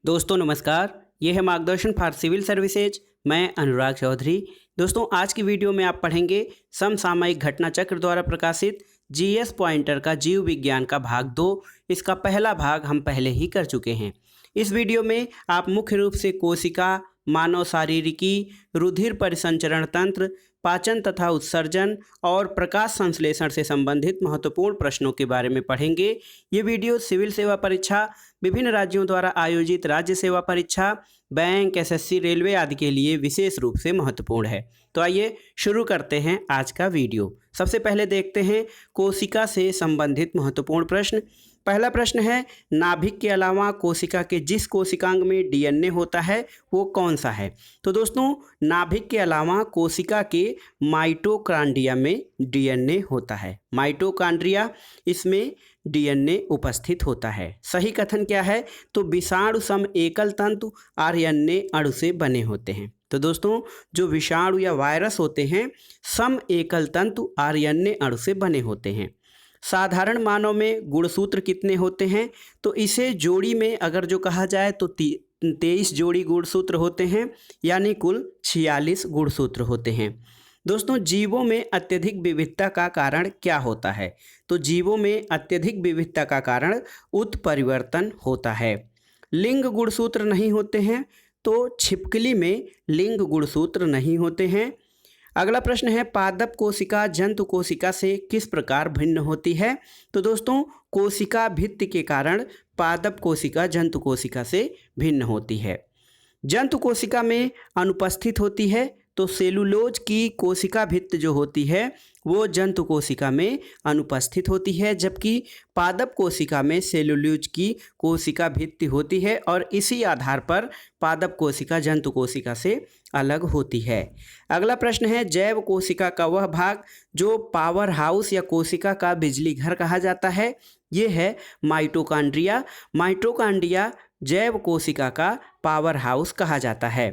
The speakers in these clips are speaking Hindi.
दोस्तों नमस्कार, ये है मार्गदर्शन फॉर सिविल सर्विसेज। मैं अनुराग चौधरी। दोस्तों आज की वीडियो में आप पढ़ेंगे समसामयिक घटना चक्र द्वारा प्रकाशित जीएस पॉइंटर का जीव विज्ञान का भाग 2। इसका पहला भाग हम पहले ही कर चुके हैं। इस वीडियो में आप मुख्य रूप से कोशिका, मानव शारीरिकी, रुधिर परिसंचरण तंत्र, पाचन तथा उत्सर्जन और प्रकाश संश्लेषण से संबंधित महत्वपूर्ण प्रश्नों के बारे में पढ़ेंगे। ये वीडियो सिविल सेवा परीक्षा, विभिन्न राज्यों द्वारा आयोजित राज्य सेवा परीक्षा, बैंक, एसएससी, रेलवे आदि के लिए विशेष रूप से महत्वपूर्ण है। तो आइए शुरू करते हैं आज का वीडियो। सबसे पहले देखते हैं कोशिका से संबंधित महत्वपूर्ण प्रश्न। पहला प्रश्न है, नाभिक के अलावा कोशिका के जिस कोशिकांग में डीएनए होता है वो कौन सा है? तो दोस्तों नाभिक के अलावा कोशिका के माइटोकॉन्ड्रिया में डीएनए होता है। माइटोकॉन्ड्रिया, इसमें डीएनए उपस्थित होता है। सही कथन क्या है? तो विषाणु सम एकल तंतु आरएनए अणु से बने होते हैं। तो दोस्तों जो विषाणु या वायरस होते हैं सम एकल तंतु आरएनए अणु से बने होते हैं। साधारण मानव में गुणसूत्र कितने होते हैं? तो इसे जोड़ी में अगर जो कहा जाए तो 23 जोड़ी गुणसूत्र होते हैं, यानी कुल 46 गुणसूत्र होते हैं। दोस्तों जीवों में अत्यधिक विविधता का कारण क्या होता है? तो जीवों में अत्यधिक विविधता का कारण उत्परिवर्तन होता है। लिंग गुणसूत्र नहीं होते हैं, तो छिपकली में लिंग गुणसूत्र नहीं होते हैं। अगला प्रश्न है, पादप कोशिका जंतु कोशिका से किस प्रकार भिन्न होती है? तो दोस्तों कोशिका भित्ति के कारण पादप कोशिका जंतु कोशिका से भिन्न होती है। जंतु कोशिका में अनुपस्थित होती है, तो सेलुलोज की कोशिका भित्ति जो होती है वो जंतु कोशिका में अनुपस्थित होती है, जबकि पादप कोशिका में सेलुलोज की कोशिका भित्ति होती है और इसी आधार पर पादप कोशिका जंतु कोशिका से अलग होती है। अगला प्रश्न है, जैव कोशिका का वह भाग जो पावर हाउस या कोशिका का बिजली घर कहा जाता है, ये है माइटोकॉन्ड्रिया। माइटोकॉन्ड्रिया जैव कोशिका का पावर हाउस कहा जाता है।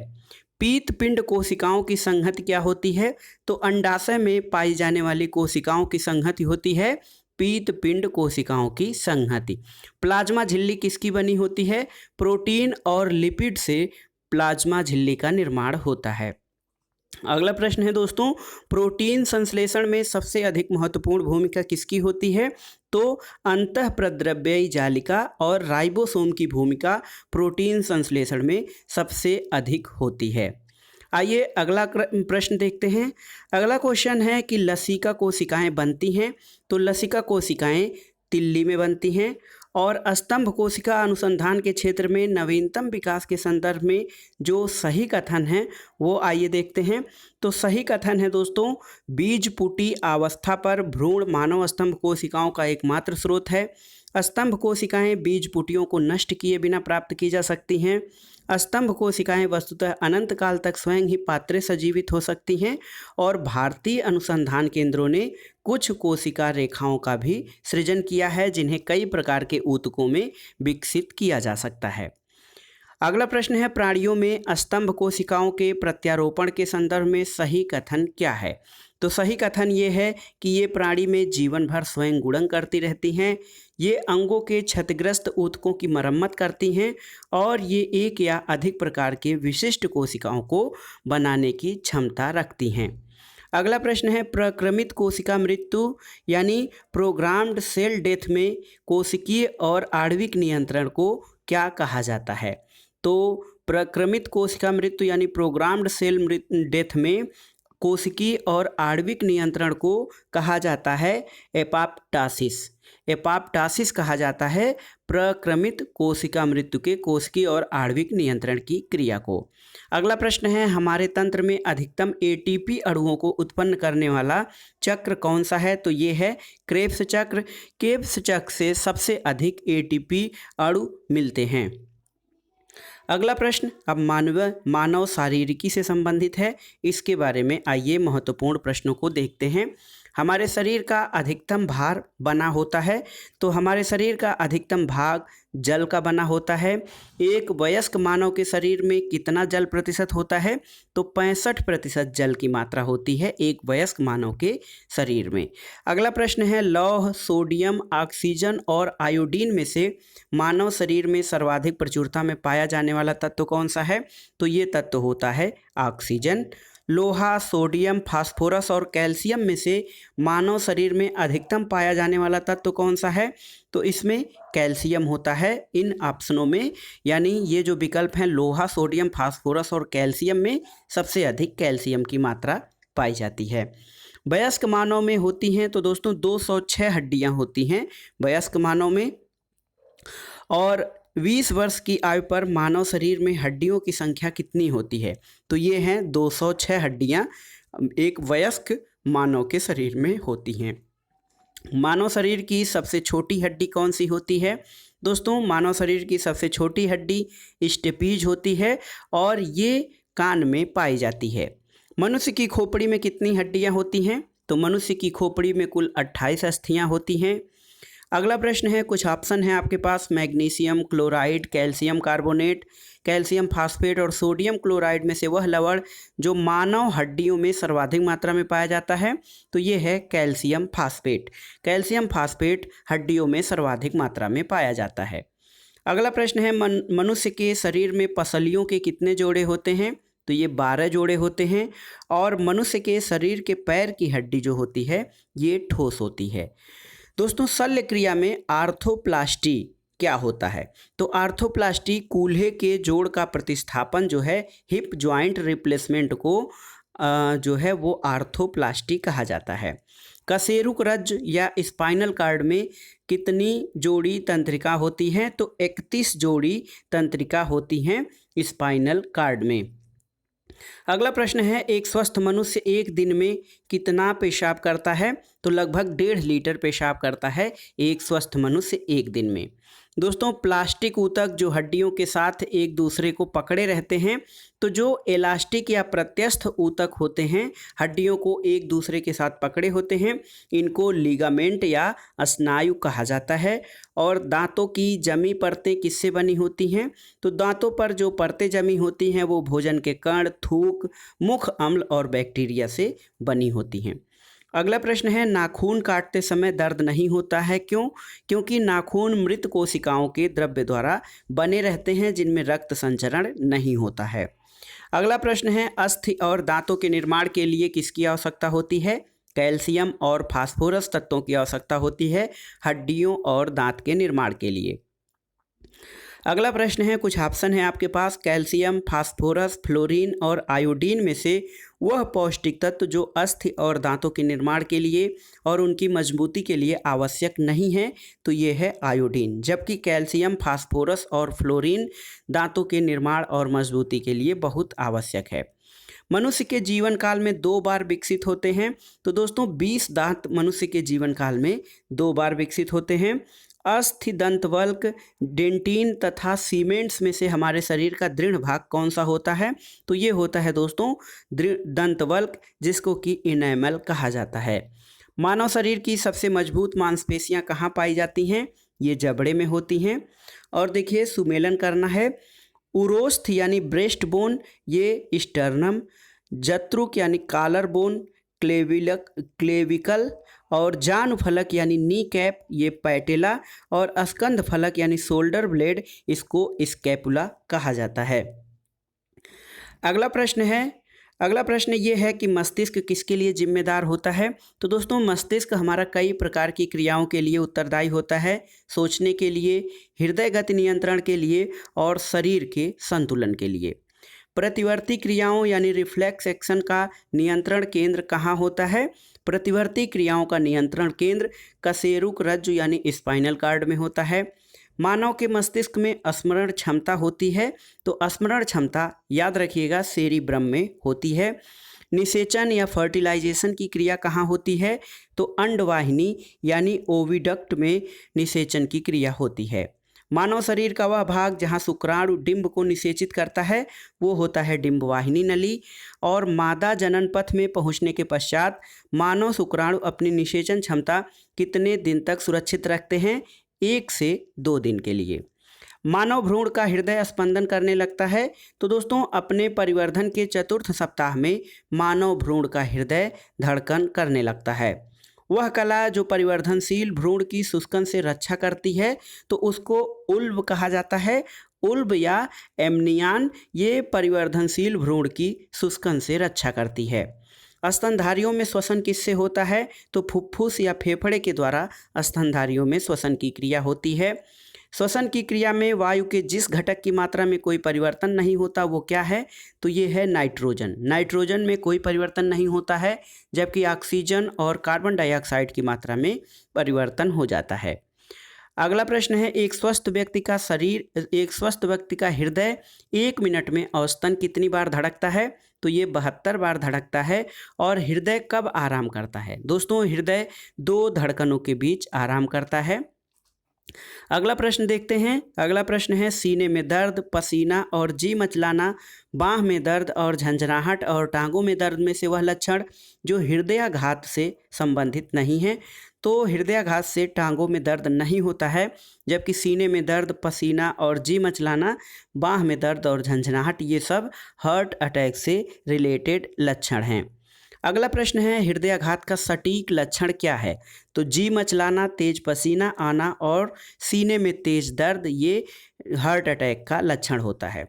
पीत पिंड कोशिकाओं की संहति क्या होती है? तो अंडाशय में पाई जाने वाली कोशिकाओं की संहति होती है पीत पिंड कोशिकाओं की संहति। प्लाज्मा झिल्ली किसकी बनी होती है? प्रोटीन और लिपिड से प्लाज्मा झिल्ली का निर्माण होता है। अगला प्रश्न है दोस्तों, प्रोटीन संश्लेषण में सबसे अधिक महत्वपूर्ण भूमिका किसकी होती है? तो अंतःप्रद्रव्ययी जालिका और राइबोसोम की भूमिका प्रोटीन संश्लेषण में सबसे अधिक होती है। आइए अगला प्रश्न देखते हैं। अगला क्वेश्चन है कि लसिका कोशिकाएं बनती हैं, तो लसिका कोशिकाएं तिल्ली में बनती हैं। और स्तंभ कोशिका अनुसंधान के क्षेत्र में नवीनतम विकास के संदर्भ में जो सही कथन है वो आइए देखते हैं। तो सही कथन है दोस्तों, बीजपुटी अवस्था पर भ्रूण मानव स्तंभ कोशिकाओं का एकमात्र स्रोत है। स्तंभ कोशिकाएं बीजपुटियों को नष्ट किए बिना प्राप्त की जा सकती हैं। स्तंभ कोशिकाएं वस्तुतः अनंत काल तक स्वयं ही पात्रे सजीवित हो सकती हैं। और भारतीय अनुसंधान केंद्रों ने कुछ कोशिका रेखाओं का भी सृजन किया है, जिन्हें कई प्रकार के ऊतकों में विकसित किया जा सकता है। अगला प्रश्न है, प्राणियों में स्तंभ कोशिकाओं के प्रत्यारोपण के संदर्भ में सही कथन क्या है? तो सही कथन ये है कि ये प्राणी में जीवन भर स्वयं गुणन करती रहती हैं। ये अंगों के क्षतिग्रस्त ऊतकों की मरम्मत करती हैं और ये एक या अधिक प्रकार के विशिष्ट कोशिकाओं को बनाने की क्षमता रखती हैं। अगला प्रश्न है, प्रक्रमित कोशिका मृत्यु यानी प्रोग्राम्ड सेल डेथ में कोशिकीय और आणविक नियंत्रण को क्या कहा जाता है? तो प्रक्रमित कोशिका मृत्यु यानी प्रोग्राम्ड सेल डेथ में कोशिकीय और आणविक नियंत्रण को कहा जाता है एपोप्टोसिस। एपोप्टोसिस कहा जाता है प्रक्रमित कोशिका मृत्यु के कोशिकीय और आणविक नियंत्रण की क्रिया को। अगला प्रश्न है, हमारे तंत्र में अधिकतम एटीपी अणुओं को उत्पन्न करने वाला चक्र कौन सा है? तो ये है क्रेब्स चक्र। क्रेब्स चक्र से सबसे अधिक एटीपी अणु मिलते हैं। अगला प्रश्न अब मानव शारीरिकी से संबंधित है। इसके बारे में आइए महत्वपूर्ण प्रश्नों को देखते हैं। हमारे शरीर का अधिकतम भार बना होता है? तो हमारे शरीर का अधिकतम भाग जल का बना होता है। एक वयस्क मानव के शरीर में कितना जल प्रतिशत होता है? तो 65% जल की मात्रा होती है एक वयस्क मानव के शरीर में। अगला प्रश्न है, लौह, सोडियम, ऑक्सीजन और आयोडीन में से मानव शरीर में सर्वाधिक प्रचुरता में पाया जाने वाला तत्व कौन सा है? तो ये तत्व होता है ऑक्सीजन। लोहा, सोडियम, फास्फोरस और कैल्शियम में से मानव शरीर में अधिकतम पाया जाने वाला तत्व कौन सा है? तो इसमें कैल्शियम होता है इन ऑप्शनों में, यानी ये जो विकल्प हैं लोहा, सोडियम, फास्फोरस और कैल्शियम में सबसे अधिक कैल्शियम की मात्रा पाई जाती है। वयस्क मानव में होती हैं तो दोस्तों 206 हड्डियां होती हैं वयस्क मानव में, और 20 वर्ष की आयु पर मानव शरीर में हड्डियों की संख्या कितनी होती है? तो ये हैं 206 हड्डियां एक वयस्क मानव के शरीर में होती हैं। मानव शरीर की सबसे छोटी हड्डी कौन सी होती है? दोस्तों मानव शरीर की सबसे छोटी हड्डी स्टेपीज होती है और ये कान में पाई जाती है। मनुष्य की खोपड़ी में कितनी हड्डियां होती हैं? तो मनुष्य की खोपड़ी में कुल 28 अस्थियां होती हैं। अगला प्रश्न है, कुछ ऑप्शन है आपके पास, magnesium chloride, calcium carbonate, calcium phosphate और सोडियम क्लोराइड में से वह लवण जो मानव हड्डियों में सर्वाधिक मात्रा में पाया जाता है? तो ये है कैल्शियम फास्फेट। कैल्शियम फास्फेट हड्डियों में सर्वाधिक मात्रा में पाया जाता है। अगला प्रश्न है, मनुष्य के शरीर में पसलियों के कितने जोड़े होते हैं? तो ये 12 जोड़े होते हैं। और मनुष्य के शरीर के पैर की हड्डी जो होती है ये ठोस होती है। दोस्तों शल्य क्रिया में आर्थोप्लास्टी क्या होता है? तो आर्थोप्लास्टी कूल्हे के जोड़ का प्रतिस्थापन जो है, हिप जॉइंट रिप्लेसमेंट को जो है वो आर्थोप्लास्टी कहा जाता है। कशेरुक रज्जु या स्पाइनल कार्ड में कितनी जोड़ी तंत्रिका होती हैं? तो 31 जोड़ी तंत्रिका होती हैं स्पाइनल कार्ड में। अगला प्रश्न है, एक स्वस्थ मनुष्य एक दिन में कितना पेशाब करता है? तो लगभग 1.5 लीटर पेशाब करता है एक स्वस्थ मनुष्य एक दिन में। दोस्तों प्लास्टिक ऊतक जो हड्डियों के साथ एक दूसरे को पकड़े रहते हैं, तो जो इलास्टिक या प्रत्यस्थ ऊतक होते हैं हड्डियों को एक दूसरे के साथ पकड़े होते हैं, इनको लिगामेंट या स्नायु कहा जाता है। और दांतों की जमी परतें किससे बनी होती हैं? तो दांतों पर जो परतें जमी होती हैं वो भोजन के कण, थूक, मुख अम्ल और बैक्टीरिया से बनी होती हैं। अगला प्रश्न है, नाखून काटते समय दर्द नहीं होता है, क्यों? क्योंकि नाखून मृत कोशिकाओं के द्रव्य द्वारा बने रहते हैं जिनमें रक्त संचरण नहीं होता है। अगला प्रश्न है, अस्थि और दांतों के निर्माण के लिए किसकी आवश्यकता होती है? कैल्शियम और फास्फोरस तत्वों की आवश्यकता होती है हड्डियों और दांत के निर्माण के लिए। अगला प्रश्न है, कुछ ऑप्शन है आपके पास, कैल्शियम, फास्फोरस, फ्लोरीन और आयोडीन में से वह पौष्टिक तत्व जो अस्थि और दांतों के निर्माण के लिए और उनकी मजबूती के लिए आवश्यक नहीं है? तो ये है आयोडीन। जबकि कैल्शियम, फास्फोरस और फ्लोरीन दांतों के निर्माण और मजबूती के लिए बहुत आवश्यक है। मनुष्य के जीवन काल में 2 बार विकसित होते हैं। तो दोस्तों 20 दांत मनुष्य के जीवन काल में 2 बार विकसित होते हैं। अस्थि, दंतवल्क, डेंटिन तथा सीमेंट्स में से हमारे शरीर का दृढ़ भाग कौन सा होता है? तो ये होता है दोस्तों दंतवल्क, जिसको कि इनेमल कहा जाता है। मानव शरीर की सबसे मजबूत मांसपेशियां कहाँ पाई जाती हैं? ये जबड़े में होती हैं। और देखिए सुमेलन करना है, उरोस्थ यानी ब्रेस्ट बोन ये स्टर्नम, जत्रुक यानी कॉलर बोन, क्लेविकल और जानु फलक यानी नी कैप ये पैटेला, और स्कंध फलक यानी शोल्डर ब्लेड इसको स्कैपुला कहा जाता है। अगला प्रश्न ये है कि मस्तिष्क किसके लिए जिम्मेदार होता है? तो दोस्तों मस्तिष्क हमारा कई प्रकार की क्रियाओं के लिए उत्तरदायी होता है, सोचने के लिए, हृदय गति नियंत्रण के लिए और शरीर के संतुलन के लिए। प्रतिवर्ती क्रियाओं यानी रिफ्लेक्स एक्शन का नियंत्रण केंद्र कहाँ होता है? प्रतिवर्ती क्रियाओं का नियंत्रण केंद्र कशेरुक रज्जु यानी स्पाइनल कार्ड में होता है। मानव के मस्तिष्क में स्मरण क्षमता होती है, तो स्मरण क्षमता याद रखिएगा सेरिब्रम में होती है। निषेचन या फर्टिलाइजेशन की क्रिया कहाँ होती है? तो अंडवाहिनी यानी ओविडक्ट में निषेचन की क्रिया होती है। मानव शरीर का वह भाग जहाँ शुक्राणु डिंब को निषेचित करता है वो होता है डिंबवाहिनी नली। और मादा जनन पथ में पहुँचने के पश्चात मानव शुक्राणु अपनी निषेचन क्षमता कितने दिन तक सुरक्षित रखते हैं? 1 से 2 दिन के लिए। मानव भ्रूण का हृदय स्पंदन करने लगता है। तो दोस्तों अपने परिवर्धन के चतुर्थ सप्ताह में मानव भ्रूण का हृदय धड़कन करने लगता है। वह कला जो परिवर्धनशील भ्रूण की शुष्कन से रक्षा करती है तो उसको उल्ब कहा जाता है। उल्ब या एम्नियान ये परिवर्धनशील भ्रूण की शुष्कन से रक्षा करती है। स्तनधारियों में श्वसन किससे होता है? तो फुफ्फुस या फेफड़े के द्वारा स्तनधारियों में श्वसन की क्रिया होती है। श्वसन की क्रिया में वायु के जिस घटक की मात्रा में कोई परिवर्तन नहीं होता वो क्या है? तो ये है नाइट्रोजन। नाइट्रोजन में कोई परिवर्तन नहीं होता है, जबकि ऑक्सीजन और कार्बन डाइऑक्साइड की मात्रा में परिवर्तन हो जाता है। अगला प्रश्न है, एक स्वस्थ व्यक्ति का हृदय 1 मिनट में औसतन कितनी बार धड़कता है? तो ये 72 बार धड़कता है। और हृदय कब आराम करता है? दोस्तों हृदय 2 धड़कनों के बीच आराम करता है। अगला प्रश्न देखते हैं। अगला प्रश्न है, सीने में दर्द, पसीना और जी मचलाना, बांह में दर्द और झंझनाहट और टांगों में दर्द में से वह लक्षण जो हृदयाघात से संबंधित नहीं है। तो हृदयाघात से टांगों में दर्द नहीं होता है, जबकि सीने में दर्द, पसीना और जी मचलाना, बांह में दर्द और झंझनाहट ये सब हार्ट अटैक से रिलेटेड लक्षण हैं। अगला प्रश्न है, हृदयाघात का सटीक लक्षण क्या है? तो जी मचलाना, तेज पसीना आना और सीने में तेज दर्द ये हार्ट अटैक का लक्षण होता है।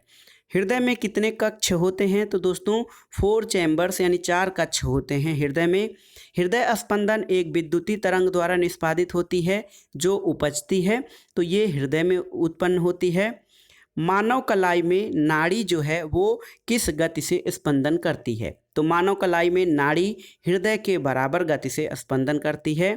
हृदय में कितने कक्ष होते हैं? तो दोस्तों 4 चैम्बर्स यानी 4 कक्ष होते हैं हृदय में। हृदय स्पंदन एक विद्युतीय तरंग द्वारा निष्पादित होती है जो उपजती है, तो ये हृदय में उत्पन्न होती है। मानव कलाई में नाड़ी जो है वो किस गति से स्पंदन करती है? तो मानव कलाई में नाड़ी हृदय के बराबर गति से स्पंदन करती है।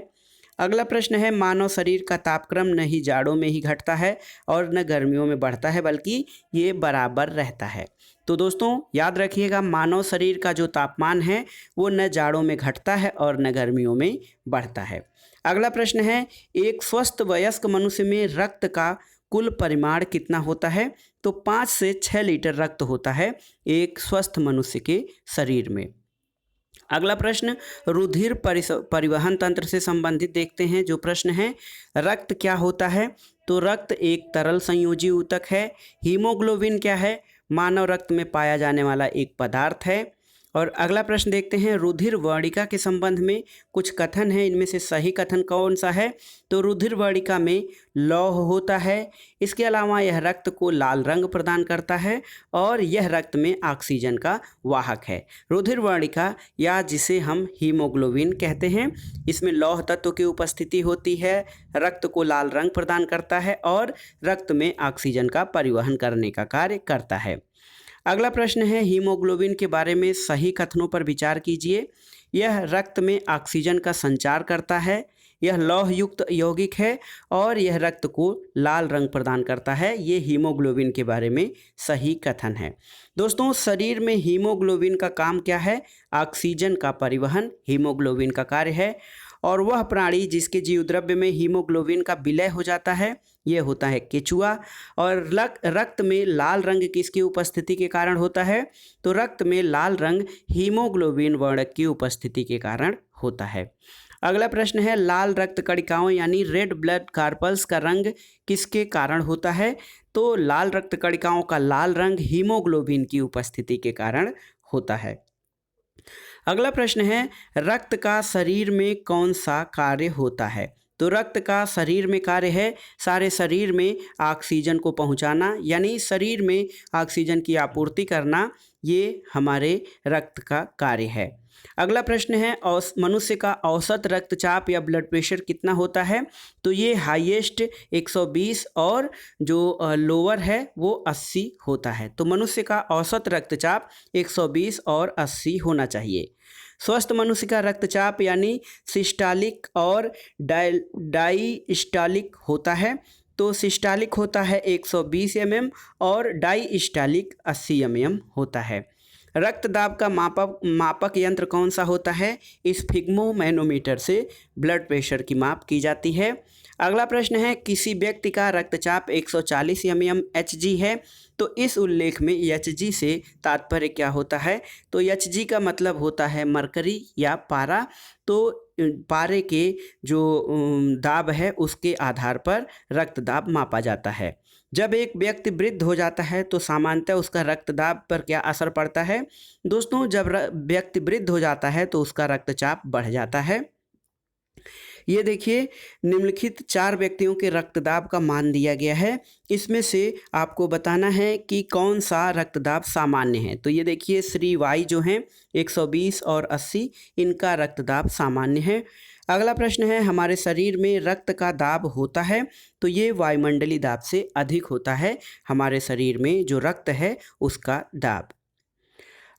अगला प्रश्न है, मानव शरीर का तापक्रम न ही जाड़ों में ही घटता है और न गर्मियों में बढ़ता है, बल्कि ये बराबर रहता है। तो दोस्तों याद रखिएगा, मानव शरीर का जो तापमान है वो न जाड़ों में घटता है और न गर्मियों में बढ़ता है। अगला प्रश्न है, एक स्वस्थ वयस्क मनुष्य में रक्त का कुल परिमाण कितना होता है? तो 5 से 6 लीटर रक्त होता है एक स्वस्थ मनुष्य के शरीर में। अगला प्रश्न रुधिर परिवहन तंत्र से संबंधित देखते हैं। जो प्रश्न है, रक्त क्या होता है? तो रक्त एक तरल संयोजी ऊतक है। हीमोग्लोबिन क्या है? मानव रक्त में पाया जाने वाला एक पदार्थ है। और अगला प्रश्न देखते हैं, रुधिर वर्णिका के संबंध में कुछ कथन है, इनमें से सही कथन कौन सा है? तो रुधिर वर्णिका में लौह होता है। इसके अलावा यह रक्त को लाल रंग प्रदान करता है और यह रक्त में ऑक्सीजन का वाहक है। रुधिर वर्णिका या जिसे हम हीमोग्लोबिन कहते हैं, इसमें लौह तत्व की उपस्थिति होती है, रक्त को लाल रंग प्रदान करता है और रक्त में ऑक्सीजन का परिवहन करने का कार्य करता है। अगला प्रश्न है, हीमोग्लोबिन के बारे में सही कथनों पर विचार कीजिए। यह रक्त में ऑक्सीजन का संचार करता है, यह लौह युक्त यौगिक है और यह रक्त को लाल रंग प्रदान करता है। ये हीमोग्लोबिन के बारे में सही कथन है। दोस्तों शरीर में हीमोग्लोबिन का काम क्या है? ऑक्सीजन का परिवहन हीमोग्लोबिन का कार्य है। और वह प्राणी जिसके जीवद्रव्य में हीमोग्लोबिन का विलय हो जाता है ये होता है केचुआ। और रक्त में लाल रंग किसकी उपस्थिति के कारण होता है? तो रक्त में लाल रंग हीमोग्लोबिन वर्णक की उपस्थिति के कारण होता है। अगला प्रश्न है, लाल रक्त कणिकाओं यानी रेड ब्लड कार्पल्स का रंग किसके कारण होता है? तो लाल रक्त कणिकाओं का लाल रंग हीमोग्लोबिन की उपस्थिति के कारण होता है। अगला प्रश्न है, रक्त का शरीर में कौन सा कार्य होता है? तो रक्त का शरीर में कार्य है सारे शरीर में ऑक्सीजन को पहुंचाना, यानी शरीर में ऑक्सीजन की आपूर्ति करना, ये हमारे रक्त का कार्य है। अगला प्रश्न है, मनुष्य का औसत रक्तचाप या ब्लड प्रेशर कितना होता है? तो ये हाईएस्ट 120 और जो लोअर है वो 80 होता है। तो मनुष्य का औसत रक्तचाप 120 और 80 होना चाहिए। स्वस्थ मनुष्य का रक्तचाप यानी सिस्टोलिक और डायस्टोलिक होता है। तो सिस्टोलिक होता है 120 mm और डायस्टोलिक 80 mm होता है। रक्त दाब का मापक यंत्र कौन सा होता है? स्फिग्मोमैनोमीटर से ब्लड प्रेशर की माप की जाती है। अगला प्रश्न है, किसी व्यक्ति का रक्तचाप 140 mm Hg है, तो इस उल्लेख में Hg से तात्पर्य क्या होता है? तो Hg का मतलब होता है मरकरी या पारा। तो पारे के जो दाब है उसके आधार पर रक्तदाब मापा जाता है। जब एक व्यक्ति वृद्ध हो जाता है तो सामान्यतः उसका रक्तदाब पर क्या असर पड़ता है? दोस्तों, जब व्यक्ति वृद्ध हो जाता है तो उसका रक्तचाप बढ़ जाता है। ये देखिए, निम्नलिखित 4 व्यक्तियों के रक्तदाब का मान दिया गया है। इसमें से आपको बताना है कि कौन सा रक्तदाब सामान्य है। तो ये देखिए, श्री वाई जो हैं 120 और 80, इनका रक्तदाब सामान्य है। अगला प्रश्न है, हमारे शरीर में रक्त का दाब होता है, तो ये वायुमंडलीय दाब से अधिक होता है हमारे शरीर में जो रक्त है उसका दाब।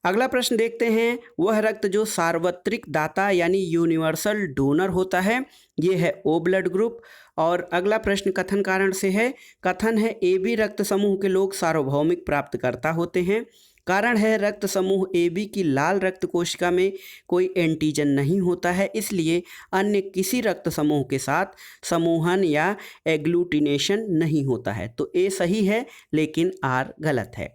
अगला प्रश्न देखते हैं, वह रक्त जो सार्वत्रिक दाता यानी यूनिवर्सल डोनर होता है, ये है ओ ब्लड ग्रुप। और अगला प्रश्न कथन कारण से है। कथन है, ए बी रक्त समूह के लोग सार्वभौमिक प्राप्तकर्ता होते हैं। कारण है, रक्त समूह ए बी की लाल रक्त कोशिका में कोई एंटीजन नहीं होता है, इसलिए अन्य किसी रक्त समूह के साथ समूहन या एग्लूटिनेशन नहीं होता है। तो ए सही है लेकिन आर गलत है।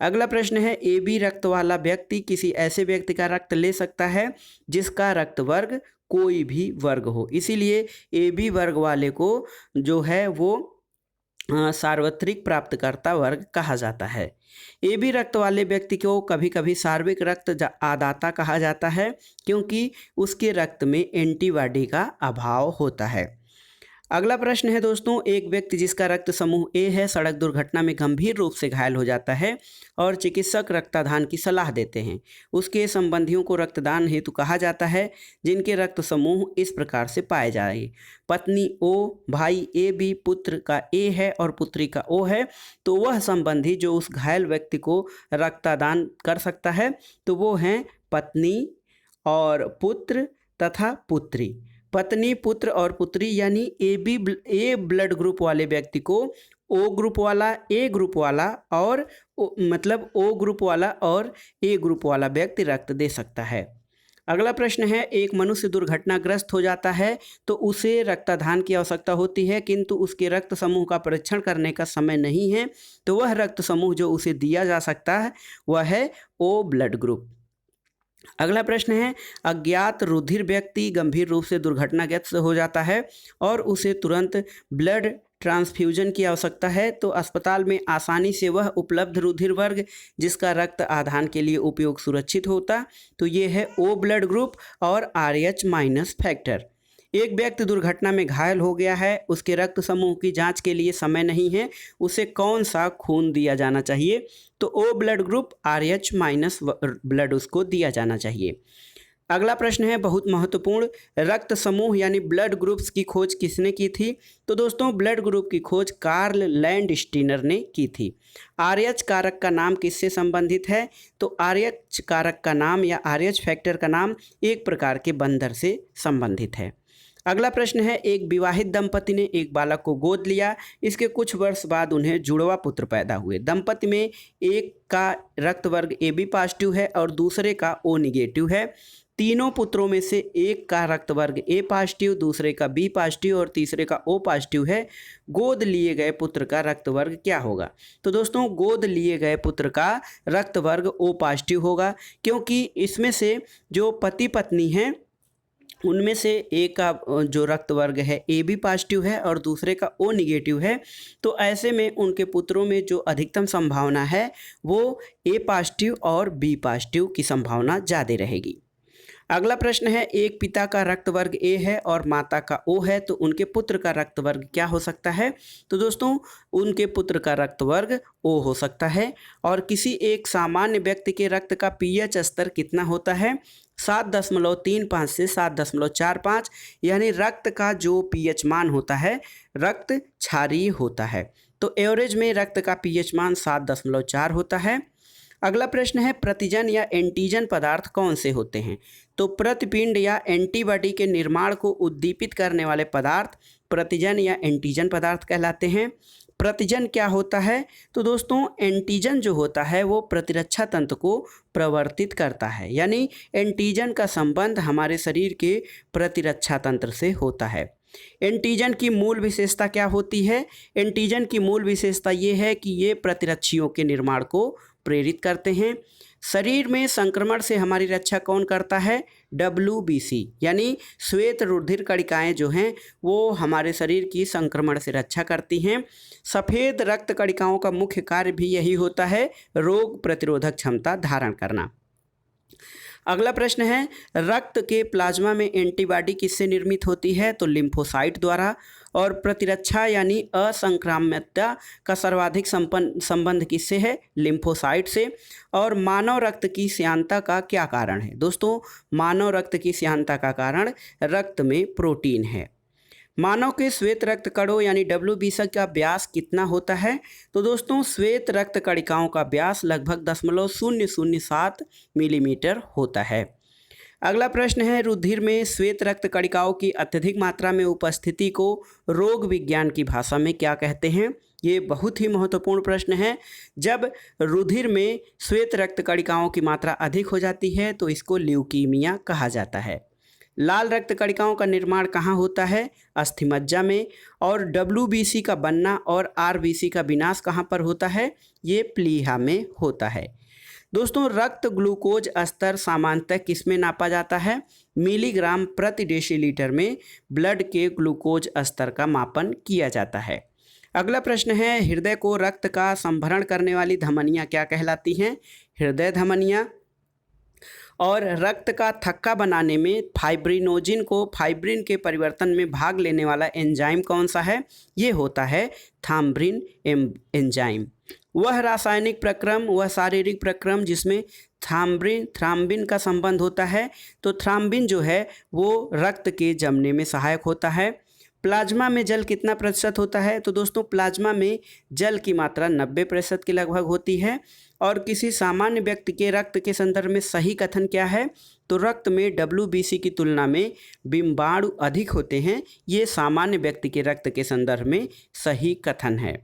अगला प्रश्न है, ए बी रक्त वाला व्यक्ति किसी ऐसे व्यक्ति का रक्त ले सकता है जिसका रक्त वर्ग कोई भी वर्ग हो, इसीलिए ए बी वर्ग वाले को जो है वो सार्वत्रिक प्राप्तकर्ता वर्ग कहा जाता है। ए बी रक्त वाले व्यक्ति को कभी कभी सार्विक रक्त आदाता कहा जाता है क्योंकि उसके रक्त में एंटीबॉडी का अभाव होता है। अगला प्रश्न है दोस्तों, एक व्यक्ति जिसका रक्त समूह ए है सड़क दुर्घटना में गंभीर रूप से घायल हो जाता है और चिकित्सक रक्तदान की सलाह देते हैं। उसके संबंधियों को रक्तदान हेतु कहा जाता है जिनके रक्त समूह इस प्रकार से पाए जाए। पत्नी ओ, भाई ए बी, पुत्र का ए है और पुत्री का ओ है, तो वह संबंधी जो उस घायल व्यक्ति को रक्तदान कर सकता है तो वो हैं पत्नी और पुत्र तथा पुत्री। पत्नी, पुत्र और पुत्री यानी ए ब्लड ग्रुप वाले व्यक्ति को ओ ग्रुप वाला, ए ग्रुप वाला और मतलब ओ ग्रुप वाला और ए ग्रुप वाला व्यक्ति रक्त दे सकता है। अगला प्रश्न है, एक मनुष्य दुर्घटनाग्रस्त हो जाता है तो उसे रक्तदान की आवश्यकता होती है किंतु उसके रक्त समूह का परीक्षण करने का समय नहीं है, तो वह रक्त समूह जो उसे दिया जा सकता है वह है ओ ब्लड ग्रुप। अगला प्रश्न है, अज्ञात रुधिर व्यक्ति गंभीर रूप से दुर्घटनाग्रस्त हो जाता है और उसे तुरंत ब्लड ट्रांसफ्यूजन की आवश्यकता है, तो अस्पताल में आसानी से वह उपलब्ध रुधिर वर्ग जिसका रक्त आदान के लिए उपयोग सुरक्षित होता, तो ये है ओ ब्लड ग्रुप और RH- फैक्टर। एक व्यक्ति दुर्घटना में घायल हो गया है, उसके रक्त समूह की जांच के लिए समय नहीं है, उसे कौन सा खून दिया जाना चाहिए? तो O blood group RH- blood उसको दिया जाना चाहिए। अगला प्रश्न है बहुत महत्वपूर्ण, रक्त समूह यानी ब्लड ग्रुप्स की खोज किसने की थी? तो दोस्तों, ब्लड ग्रुप की खोज कार्ल लैंडस्टीनर ने की थी। RH कारक का नाम किससे संबंधित है? तो RH कारक का नाम या RH फैक्टर का नाम एक प्रकार के बंदर से संबंधित है। अगला प्रश्न है, एक विवाहित दंपति ने एक बालक को गोद लिया, इसके कुछ वर्ष बाद उन्हें जुड़वा पुत्र पैदा हुए। दंपति में एक का रक्त वर्ग AB पॉजिटिव है और दूसरे का O निगेटिव है। तीनों पुत्रों में से एक का रक्त वर्ग A पॉजिटिव, दूसरे का B पॉजिटिव और तीसरे का O पॉजिटिव है। गोद लिए गए पुत्र का रक्त वर्ग क्या होगा? तो दोस्तों, गोद लिए गए पुत्र का रक्त वर्ग O पॉजिटिव होगा क्योंकि इसमें से जो पति पत्नी हैं उनमें से एक का जो रक्त वर्ग है AB पॉजिटिव है और दूसरे का O निगेटिव है, तो ऐसे में उनके पुत्रों में जो अधिकतम संभावना है वो A पॉजिटिव और B पॉजिटिव की संभावना ज़्यादा रहेगी। अगला प्रश्न है, एक पिता का रक्त वर्ग A है और माता का O है, तो उनके पुत्र का रक्त वर्ग क्या हो सकता है? तो दोस्तों, उनके पुत्र का रक्त वर्ग O हो सकता है। और किसी एक सामान्य व्यक्ति के रक्त का pH स्तर कितना होता है? 7.35 से 7.45, यानी रक्त का जो pH मान होता है रक्त क्षारीय होता है, तो एवरेज में रक्त का pH मान 7.4 होता है। अगला प्रश्न है, प्रतिजन या एंटीजन पदार्थ कौन से होते हैं? तो प्रतिपिंड या एंटीबॉडी के निर्माण को उद्दीपित करने वाले पदार्थ प्रतिजन या एंटीजन पदार्थ कहलाते हैं। प्रतिजन क्या होता है? तो दोस्तों, एंटीजन जो होता है वो प्रतिरक्षा तंत्र को प्रवर्तित करता है, यानी एंटीजन का संबंध हमारे शरीर के प्रतिरक्षा तंत्र से होता है। एंटीजन की मूल विशेषता क्या होती है? एंटीजन की मूल विशेषता ये है कि ये प्रतिरक्षियों के निर्माण को प्रेरित करते हैं। शरीर में संक्रमण से हमारी रक्षा कौन करता है? WBC यानी श्वेत रुधिर कणिकाएं जो हैं वो हमारे शरीर की संक्रमण से रक्षा करती हैं। सफ़ेद रक्त कणिकाओं का मुख्य कार्य भी यही होता है, रोग प्रतिरोधक क्षमता धारण करना। अगला प्रश्न है, रक्त के प्लाज्मा में एंटीबॉडी किससे निर्मित होती है? तो लिम्फोसाइट द्वारा। और प्रतिरक्षा यानी असंक्राम्यता का सर्वाधिक संबंध किससे है? लिम्फोसाइट से। और मानव रक्त की श्यानता का क्या कारण है? दोस्तों, मानव रक्त की श्यानता का कारण रक्त में प्रोटीन है। मानव के श्वेत रक्त कणों यानी WBC का व्यास कितना होता है? तो दोस्तों, श्वेत रक्त कणिकाओं का व्यास लगभग 0.007 मिलीमीटर होता है। अगला प्रश्न है, रुधिर में श्वेत रक्त कणिकाओं की अत्यधिक मात्रा में उपस्थिति को रोग विज्ञान की भाषा में क्या कहते हैं? ये बहुत ही महत्वपूर्ण प्रश्न है। जब रुधिर में श्वेत रक्त कणिकाओं की मात्रा अधिक हो जाती है तो इसको ल्यूकीमिया कहा जाता है। लाल रक्त कणिकाओं का निर्माण कहाँ होता है? अस्थिमज्जा में। और WBC का बनना और RBC का विनाश कहाँ पर होता है? ये प्लीहा में होता है। दोस्तों, रक्त ग्लूकोज स्तर सामान्यतः किस में नापा जाता है? मिलीग्राम प्रति डेसीलीटर में ब्लड के ग्लूकोज स्तर का मापन किया जाता है। अगला प्रश्न है, हृदय को रक्त का संभरण करने वाली धमनियाँ क्या कहलाती हैं? हृदय धमनियाँ। और रक्त का थक्का बनाने में फाइब्रिनोजिन को फाइब्रिन के परिवर्तन में भाग लेने वाला एंजाइम कौन सा है? ये होता है थ्राम्बिन एंजाइम। वह रासायनिक प्रक्रम, वह शारीरिक प्रक्रम जिसमें थ्राम्बिन का संबंध होता है। तो थ्राम्बिन जो है वो रक्त के जमने में सहायक होता है। प्लाज्मा में जल कितना प्रतिशत होता है? तो दोस्तों, प्लाज्मा में जल की मात्रा 90% के लगभग होती है। और किसी सामान्य व्यक्ति के रक्त के संदर्भ में सही कथन क्या है? तो रक्त में WBC की तुलना में बिम्बाणु अधिक होते हैं। ये सामान्य व्यक्ति के रक्त के संदर्भ में सही कथन है।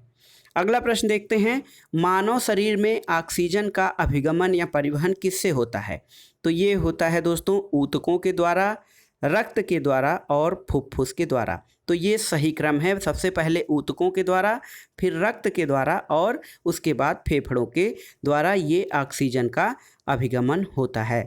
अगला प्रश्न देखते हैं, मानव शरीर में ऑक्सीजन का अभिगमन या परिवहन किससे होता है? तो ये होता है दोस्तों ऊतकों के द्वारा, रक्त के द्वारा और फुफ्फुस के द्वारा। तो ये सही क्रम है। सबसे पहले ऊतकों के द्वारा, फिर रक्त के द्वारा और उसके बाद फेफड़ों के द्वारा ये ऑक्सीजन का अभिगमन होता है।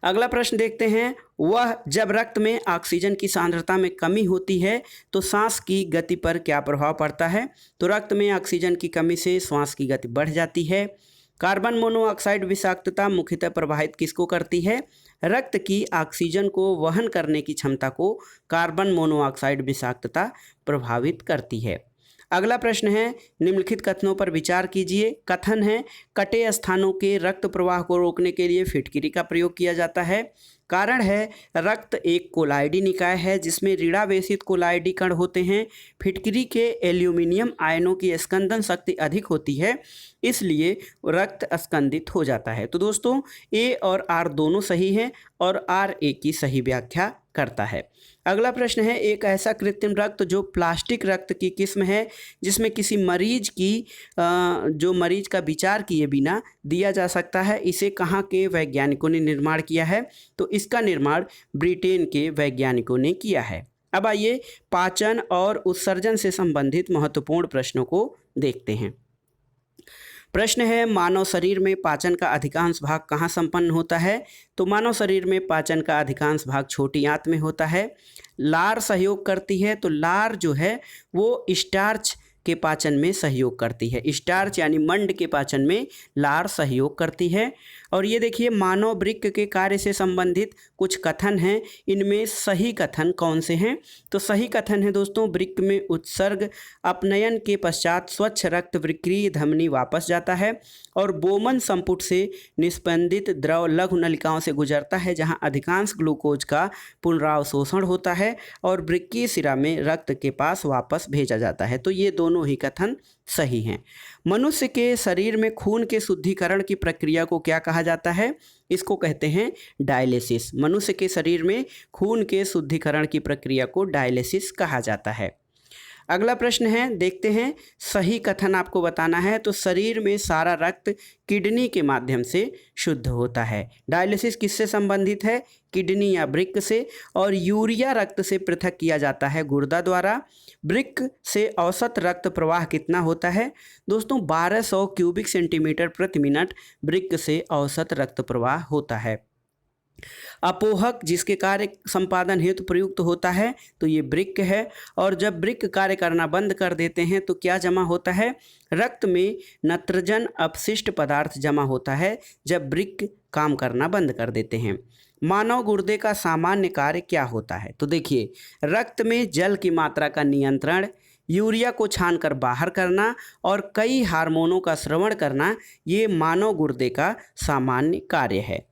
अगला प्रश्न देखते हैं, वह जब रक्त में ऑक्सीजन की सांद्रता में कमी होती है तो सांस की गति पर क्या प्रभाव पड़ता है? तो रक्त में ऑक्सीजन की कमी से श्वास की गति बढ़ जाती है। कार्बन मोनोऑक्साइड विषाक्तता मुख्यतः प्रभावित किसको करती है? रक्त की ऑक्सीजन को वहन करने की क्षमता को कार्बन मोनोऑक्साइड विषाक्तता प्रभावित करती है। अगला प्रश्न है, निम्नलिखित कथनों पर विचार कीजिए। कथन है, कटे स्थानों के रक्त प्रवाह को रोकने के लिए फिटकिरी का प्रयोग किया जाता है। कारण है, रक्त एक कोलाइडी निकाय है जिसमें ऋणावेशित कोलाइडी कण होते हैं। फिटकिरी के एल्यूमिनियम आयनों की स्कंदन शक्ति अधिक होती है, इसलिए रक्त स्कंदित हो जाता है। तो दोस्तों, A और R दोनों सही हैं और R A की सही व्याख्या करता है। अगला प्रश्न है, एक ऐसा कृत्रिम रक्त जो प्लास्टिक रक्त की किस्म है जिसमें किसी मरीज की जो मरीज का विचार किए बिना दिया जा सकता है, इसे कहाँ के वैज्ञानिकों ने निर्माण किया है? तो इसका निर्माण ब्रिटेन के वैज्ञानिकों ने किया है। अब आइए पाचन और उत्सर्जन से संबंधित महत्वपूर्ण प्रश्नों को देखते हैं। प्रश्न है, मानव शरीर में पाचन का अधिकांश भाग कहाँ संपन्न होता है? तो मानव शरीर में पाचन का अधिकांश भाग छोटी आंत में होता है। लार सहयोग करती है, तो लार जो है वो स्टार्च के पाचन में सहयोग करती है। स्टार्च यानी मंड के पाचन में लार सहयोग करती है। और ये देखिए, मानव वृक्क के कार्य से संबंधित कुछ कथन हैं, इनमें सही कथन कौन से हैं? तो सही कथन है दोस्तों, वृक्क में उत्सर्ग अपनयन के पश्चात स्वच्छ रक्त वृक्कीय धमनी वापस जाता है और बोमन संपुट से निस्पंदित द्रव लघु नलिकाओं से गुजरता है जहां अधिकांश ग्लूकोज का पुनरावशोषण होता है और वृक्कीय शिरा में रक्त के पास वापस भेजा जाता है। तो ये दोनों ही कथन सही हैं। मनुष्य के शरीर में खून के शुद्धिकरण की प्रक्रिया को क्या कहा जाता है? इसको कहते हैं डायलिसिस। मनुष्य के शरीर में खून के शुद्धिकरण की प्रक्रिया को डायलिसिस कहा जाता है। अगला प्रश्न है, देखते हैं सही कथन आपको बताना है। तो शरीर में सारा रक्त किडनी के माध्यम से शुद्ध होता है। डायलिसिस किससे संबंधित है? किडनी या वृक्क से। और यूरिया रक्त से पृथक किया जाता है गुर्दा द्वारा। वृक्क से औसत रक्त प्रवाह कितना होता है? दोस्तों 1200 क्यूबिक सेंटीमीटर प्रति मिनट वृक्क से औसत रक्त प्रवाह होता है। अपोहक जिसके कार्य संपादन हेतु प्रयुक्त होता है तो ये वृक्क है। और जब वृक्क कार्य करना बंद कर देते हैं तो क्या जमा होता है? रक्त में नत्रजन अपशिष्ट पदार्थ जमा होता है जब वृक्क काम करना बंद कर देते हैं। मानव गुर्दे का सामान्य कार्य क्या होता है? तो देखिए, रक्त में जल की मात्रा का नियंत्रण, यूरिया को छानकर बाहर करना और कई हार्मोनों का स्रवण करना, ये मानव गुर्दे का सामान्य कार्य है।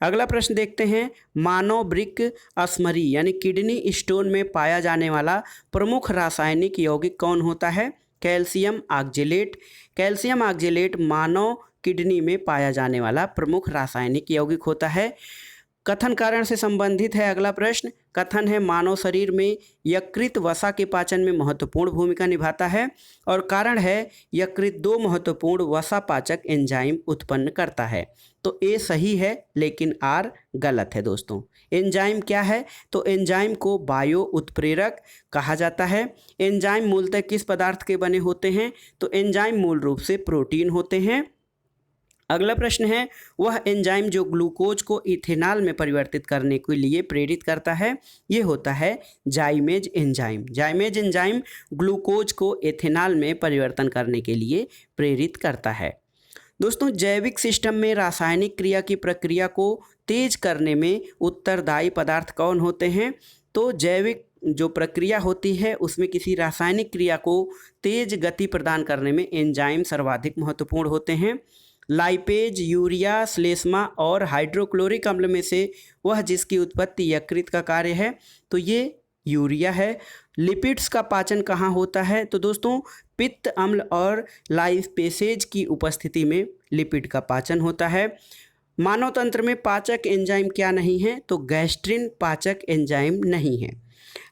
अगला प्रश्न देखते हैं, मानव वृक्क अस्मरी यानी किडनी स्टोन में पाया जाने वाला प्रमुख रासायनिक यौगिक कौन होता है? Calcium oxalate. कैल्शियम ऑक्जेलेट मानव किडनी में पाया जाने वाला प्रमुख रासायनिक यौगिक होता है। कथन कारण से संबंधित है अगला प्रश्न। कथन है, मानव शरीर में यकृत वसा के पाचन में महत्वपूर्ण भूमिका निभाता है। और कारण है, यकृत 2 महत्वपूर्ण वसा पाचक एंजाइम उत्पन्न करता है। तो ए सही है लेकिन आर गलत है दोस्तों। एंजाइम क्या है? तो एंजाइम को बायो उत्प्रेरक कहा जाता है। एंजाइम मूलतः किस पदार्थ के बने होते हैं? तो एंजाइम मूल रूप से प्रोटीन होते हैं। अगला प्रश्न है, वह एंजाइम जो ग्लूकोज को इथेनॉल में परिवर्तित करने के लिए प्रेरित करता है, ये होता है जाइमेज एंजाइम। जाइमेज एंजाइम ग्लूकोज को इथेनॉल में परिवर्तन करने के लिए प्रेरित करता है। दोस्तों, जैविक सिस्टम में रासायनिक क्रिया की प्रक्रिया को तेज करने में उत्तरदायी पदार्थ कौन होते हैं? तो जैविक जो प्रक्रिया होती है उसमें किसी रासायनिक क्रिया को तेज गति प्रदान करने में एंजाइम सर्वाधिक महत्वपूर्ण होते हैं। लाइपेज, यूरिया, श्लेष्मा और हाइड्रोक्लोरिक अम्ल में से वह जिसकी उत्पत्ति यकृत का कार्य है, तो ये यूरिया है। लिपिड्स का पाचन कहाँ होता है? तो दोस्तों पित्त अम्ल और लाइपेसेज की उपस्थिति में लिपिड का पाचन होता है। मानव तंत्र में पाचक एंजाइम क्या नहीं है? तो गैस्ट्रिन पाचक एंजाइम नहीं है।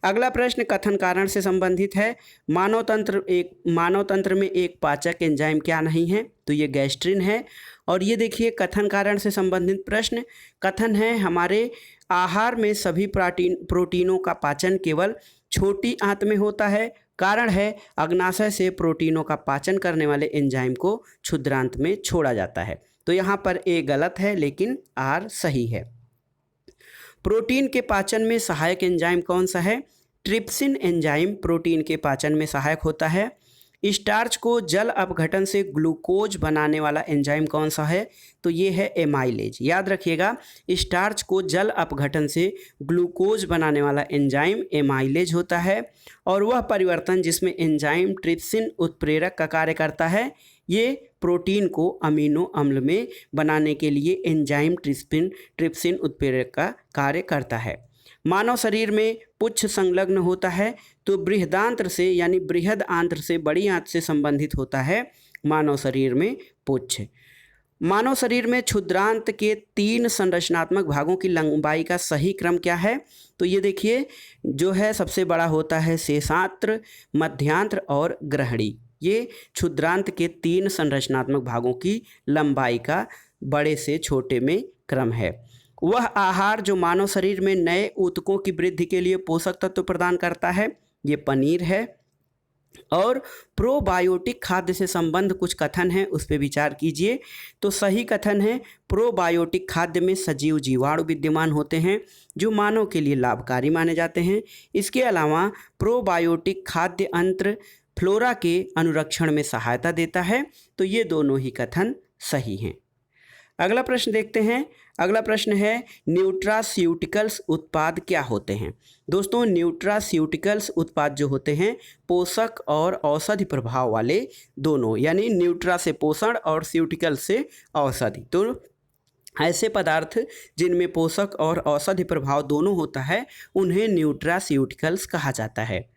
अगला प्रश्न कथन कारण से संबंधित है। मानव तंत्र में एक पाचक एंजाइम क्या नहीं है? तो ये गैस्ट्रिन है। और ये देखिए कथन कारण से संबंधित प्रश्न। कथन है, हमारे आहार में सभी प्रोटीनों का पाचन केवल छोटी आंत में होता है। कारण है, अग्नाशय से प्रोटीनों का पाचन करने वाले एंजाइम को क्षुद्रांत में छोड़ा जाता है। तो यहाँ पर ए गलत है लेकिन आर सही है। प्रोटीन के पाचन में सहायक एंजाइम कौन सा है? ट्रिप्सिन एंजाइम प्रोटीन के पाचन में सहायक होता है। स्टार्च को जल अपघटन से ग्लूकोज बनाने वाला एंजाइम कौन सा है? तो ये है एमाइलेज। याद रखिएगा, स्टार्च को जल अपघटन से ग्लूकोज बनाने वाला एंजाइम एमाइलेज होता है। और वह परिवर्तन जिसमें एंजाइम ट्रिप्सिन उत्प्रेरक का कार्य करता है, ये प्रोटीन को अमीनो अम्ल में बनाने के लिए एंजाइम ट्रिप्सिन उत्प्रेरक का कार्य करता है। मानव शरीर में पुच्छ संलग्न होता है, तो बृहदांत्र से यानी बृहद आंत्र से बड़ी आंत से संबंधित होता है मानव शरीर में पुच्छ। मानव शरीर में क्षुद्रांत के 3 संरचनात्मक भागों की लंबाई का सही क्रम क्या है? तो ये देखिए, जो है सबसे बड़ा होता है शेषांत्र, मध्यांत्र और ग्रहणी। ये क्षुद्रांत के 3 संरचनात्मक भागों की लंबाई का बड़े से छोटे में क्रम है। वह आहार जो मानव शरीर में नए ऊतकों की वृद्धि के लिए पोषक तत्व प्रदान करता है, ये पनीर है। और प्रोबायोटिक खाद्य से संबंध कुछ कथन है, उस पर विचार कीजिए। तो सही कथन है, प्रोबायोटिक खाद्य में सजीव जीवाणु विद्यमान होते हैं जो मानव के लिए लाभकारी माने जाते हैं। इसके अलावा प्रोबायोटिक खाद्य अंत्र फ्लोरा के अनुरक्षण में सहायता देता है। तो ये दोनों ही कथन सही हैं। अगला प्रश्न देखते हैं। अगला प्रश्न है, न्यूट्रास्यूटिकल्स उत्पाद क्या होते हैं? दोस्तों, न्यूट्रास्यूटिकल्स उत्पाद जो होते हैं पोषक और औषधि प्रभाव वाले दोनों, यानी न्यूट्रा से पोषण और स्यूटिकल से औषधि। तो ऐसे पदार्थ जिनमें पोषक और औषधि प्रभाव दोनों होता है उन्हें न्यूट्रास्यूटिकल्स कहा जाता है।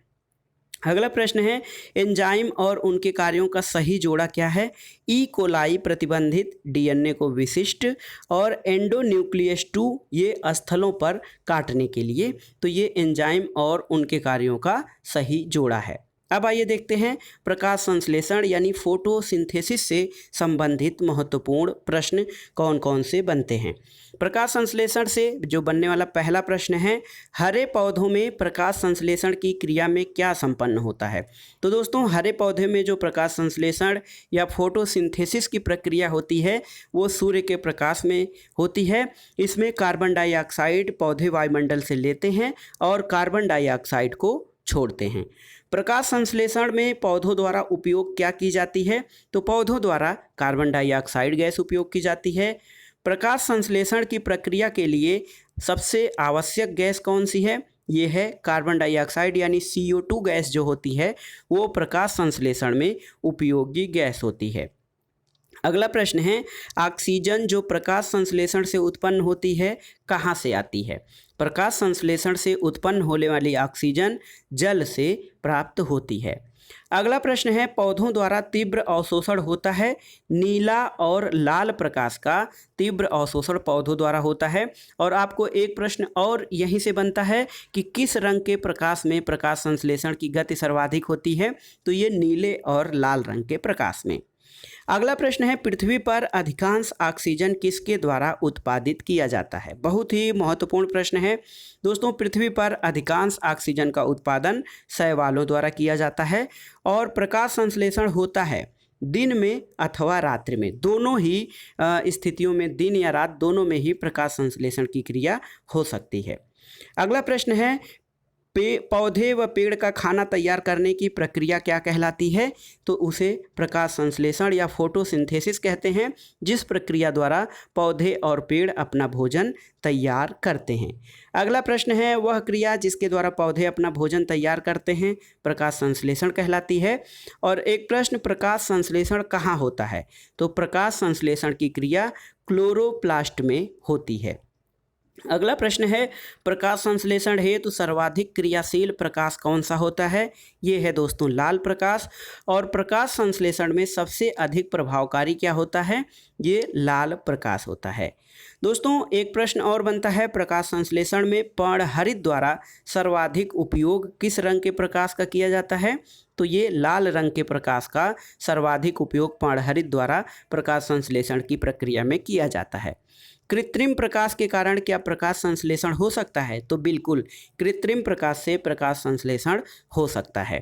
अगला प्रश्न है, एंजाइम और उनके कार्यों का सही जोड़ा क्या है? ई कोलाई प्रतिबंधित डीएनए को विशिष्ट और एंडोन्यूक्लियस 2 ये स्थलों पर काटने के लिए। तो ये एंजाइम और उनके कार्यों का सही जोड़ा है। अब आइए देखते हैं प्रकाश संश्लेषण यानी फोटोसिंथेसिस से संबंधित महत्वपूर्ण प्रश्न कौन कौन से बनते हैं। प्रकाश संश्लेषण से जो बनने वाला पहला प्रश्न है, हरे पौधों में प्रकाश संश्लेषण की क्रिया में क्या संपन्न होता है। तो दोस्तों, हरे पौधे में जो प्रकाश संश्लेषण या फोटोसिंथेसिस की प्रक्रिया होती है वो सूर्य के प्रकाश में होती है। इसमें कार्बन डाइऑक्साइड पौधे वायुमंडल से लेते हैं और कार्बन डाइऑक्साइड को छोड़ते हैं। प्रकाश संश्लेषण में पौधों द्वारा उपयोग क्या की जाती है, तो पौधों द्वारा कार्बन डाइऑक्साइड गैस उपयोग की जाती है। प्रकाश संश्लेषण की प्रक्रिया के लिए सबसे आवश्यक गैस कौन सी है, ये है कार्बन डाइऑक्साइड यानी CO2 गैस जो होती है वो प्रकाश संश्लेषण में उपयोगी गैस होती है। अगला प्रश्न है, ऑक्सीजन जो प्रकाश संश्लेषण से उत्पन्न होती है कहाँ से आती है। प्रकाश संश्लेषण से उत्पन्न होने वाली ऑक्सीजन जल से प्राप्त होती है। अगला प्रश्न है, पौधों द्वारा तीव्र अवशोषण होता है। नीला और लाल प्रकाश का तीव्र अवशोषण पौधों द्वारा होता है। और आपको एक प्रश्न और यहीं से बनता है कि किस रंग के प्रकाश में प्रकाश संश्लेषण की गति सर्वाधिक होती है, तो ये नीले और लाल रंग के प्रकाश में। अगला प्रश्न है, पृथ्वी पर अधिकांश ऑक्सीजन किसके द्वारा उत्पादित किया जाता है। बहुत ही महत्वपूर्ण प्रश्न है दोस्तों। पृथ्वी पर अधिकांश ऑक्सीजन का उत्पादन शैवालों द्वारा किया जाता है और प्रकाश संश्लेषण होता है दिन में अथवा रात्रि में, दोनों ही स्थितियों में, दिन या रात दोनों में ही प्रकाश संश्लेषण की क्रिया हो सकती है। अगला प्रश्न है, पौधे व पेड़ का खाना तैयार करने की प्रक्रिया क्या कहलाती है, तो उसे प्रकाश संश्लेषण या फोटोसिंथेसिस कहते हैं, जिस प्रक्रिया द्वारा पौधे और पेड़ अपना भोजन तैयार करते हैं। अगला प्रश्न है, वह क्रिया जिसके द्वारा पौधे अपना भोजन तैयार करते हैं प्रकाश संश्लेषण कहलाती है। और एक प्रश्न, प्रकाश संश्लेषण कहाँ होता है, तो प्रकाश संश्लेषण की क्रिया क्लोरोप्लास्ट में होती है। अगला प्रश्न है, प्रकाश संश्लेषण हेतु सर्वाधिक क्रियाशील प्रकाश कौन सा होता है, ये है दोस्तों लाल प्रकाश। और प्रकाश संश्लेषण में सबसे अधिक प्रभावकारी क्या होता है, ये लाल प्रकाश होता है। दोस्तों, एक प्रश्न और बनता है, प्रकाश संश्लेषण में पर्णहरित द्वारा सर्वाधिक उपयोग किस रंग के प्रकाश का किया जाता है, तो ये लाल रंग के प्रकाश का सर्वाधिक उपयोग पर्णहरित द्वारा प्रकाश संश्लेषण की प्रक्रिया में किया जाता है। कृत्रिम प्रकाश के कारण क्या प्रकाश संश्लेषण हो सकता है, तो बिल्कुल कृत्रिम प्रकाश से प्रकाश संश्लेषण हो सकता है।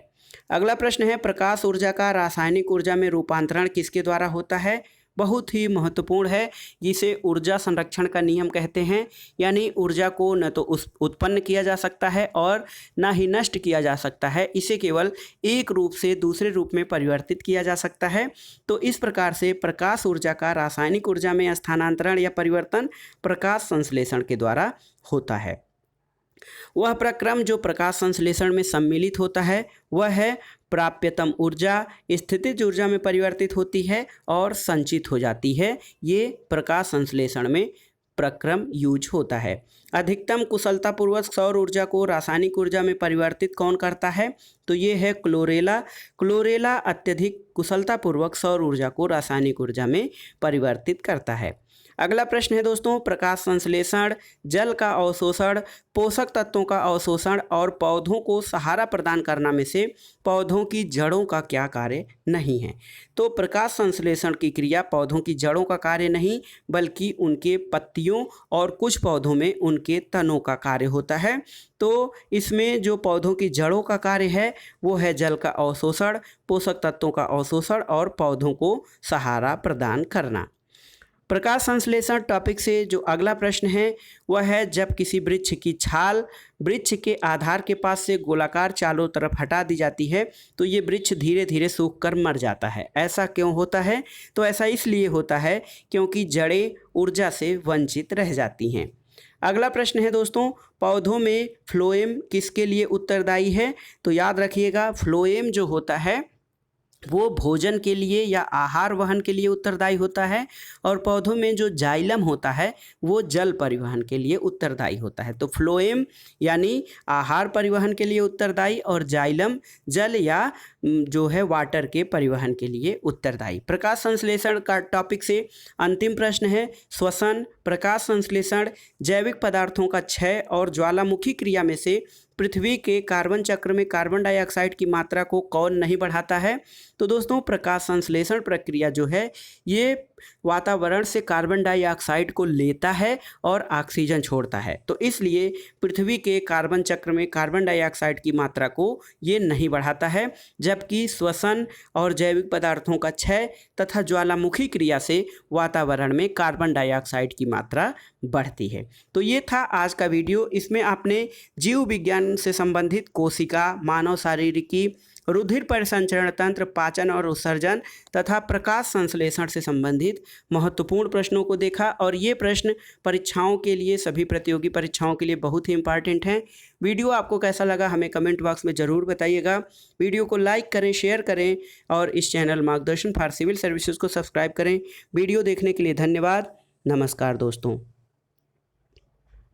अगला प्रश्न है, प्रकाश ऊर्जा का रासायनिक ऊर्जा में रूपांतरण किसके द्वारा होता है। बहुत ही महत्वपूर्ण है, जिसे ऊर्जा संरक्षण का नियम कहते हैं। यानी ऊर्जा को न तो उत्पन्न किया जा सकता है और न ही नष्ट किया जा सकता है, इसे केवल एक रूप से दूसरे रूप में परिवर्तित किया जा सकता है। तो इस प्रकार से प्रकाश ऊर्जा का रासायनिक ऊर्जा में स्थानांतरण या परिवर्तन प्रकाश संश्लेषण के द्वारा होता है। वह प्रक्रम जो प्रकाश संश्लेषण में सम्मिलित होता है वह है प्राप्यतम ऊर्जा, स्थितिज ऊर्जा में परिवर्तित होती है और संचित हो जाती है। ये प्रकाश संश्लेषण में प्रक्रम यूज होता है। अधिकतम कुशलतापूर्वक सौर ऊर्जा को रासायनिक ऊर्जा में परिवर्तित कौन करता है, तो ये है क्लोरेला। क्लोरेला अत्यधिक कुशलतापूर्वक सौर ऊर्जा को रासायनिक ऊर्जा में परिवर्तित करता है। अगला प्रश्न है दोस्तों, प्रकाश संश्लेषण, जल का अवशोषण, पोषक तत्वों का अवशोषण और पौधों को सहारा प्रदान करना में से पौधों की जड़ों का क्या कार्य नहीं है। तो प्रकाश संश्लेषण की क्रिया पौधों की जड़ों का कार्य नहीं, बल्कि उनके पत्तियों और कुछ पौधों में उनके तनों का कार्य होता है। तो इसमें जो पौधों की जड़ों का कार्य है वो है जल का अवशोषण, पोषक तत्वों का अवशोषण और पौधों को सहारा प्रदान करना। प्रकाश संश्लेषण टॉपिक से जो अगला प्रश्न है वह है, जब किसी वृक्ष की छाल वृक्ष के आधार के पास से गोलाकार चारों तरफ हटा दी जाती है तो ये वृक्ष धीरे धीरे सूखकर मर जाता है। ऐसा क्यों होता है, तो ऐसा इसलिए होता है क्योंकि जड़ें ऊर्जा से वंचित रह जाती हैं। अगला प्रश्न है दोस्तों, पौधों में फ्लोएम किसके लिए उत्तरदायी है, तो याद रखिएगा फ्लोएम जो होता है वो भोजन के लिए या आहार वहन के लिए उत्तरदायी होता है और पौधों में जो जाइलम होता है वो जल परिवहन के लिए उत्तरदायी होता है। तो फ्लोएम यानी आहार परिवहन के लिए उत्तरदायी और जाइलम जल या जो है वाटर के परिवहन के लिए उत्तरदायी। प्रकाश संश्लेषण का टॉपिक से अंतिम प्रश्न है, श्वसन, प्रकाश संश्लेषण, जैविक पदार्थों का क्षय और ज्वालामुखी क्रिया में से पृथ्वी के कार्बन चक्र में कार्बन डाइऑक्साइड की मात्रा को कौन नहीं बढ़ाता है? तो दोस्तों प्रकाश संश्लेषण प्रक्रिया जो है ये वातावरण से कार्बन डाइऑक्साइड को लेता है और ऑक्सीजन छोड़ता है। तो इसलिए पृथ्वी के कार्बन चक्र में कार्बन डाइऑक्साइड की मात्रा को ये नहीं बढ़ाता है, जबकि श्वसन और जैविक पदार्थों का क्षय तथा ज्वालामुखी क्रिया से वातावरण में कार्बन डाइऑक्साइड की मात्रा बढ़ती है। तो ये था आज का वीडियो। इसमें आपने जीव विज्ञान से संबंधित कोशिका, मानव शारीरिकी, रुधिर परिसंचरण तंत्र, पाचन और उत्सर्जन तथा प्रकाश संश्लेषण से संबंधित महत्वपूर्ण प्रश्नों को देखा और ये प्रश्न परीक्षाओं के लिए, सभी प्रतियोगी परीक्षाओं के लिए बहुत ही इंपॉर्टेंट हैं। वीडियो आपको कैसा लगा हमें कमेंट बॉक्स में ज़रूर बताइएगा। वीडियो को लाइक करें, शेयर करें और इस चैनल मार्गदर्शन फॉर सिविल सर्विसेज को सब्सक्राइब करें। वीडियो देखने के लिए धन्यवाद। नमस्कार दोस्तों।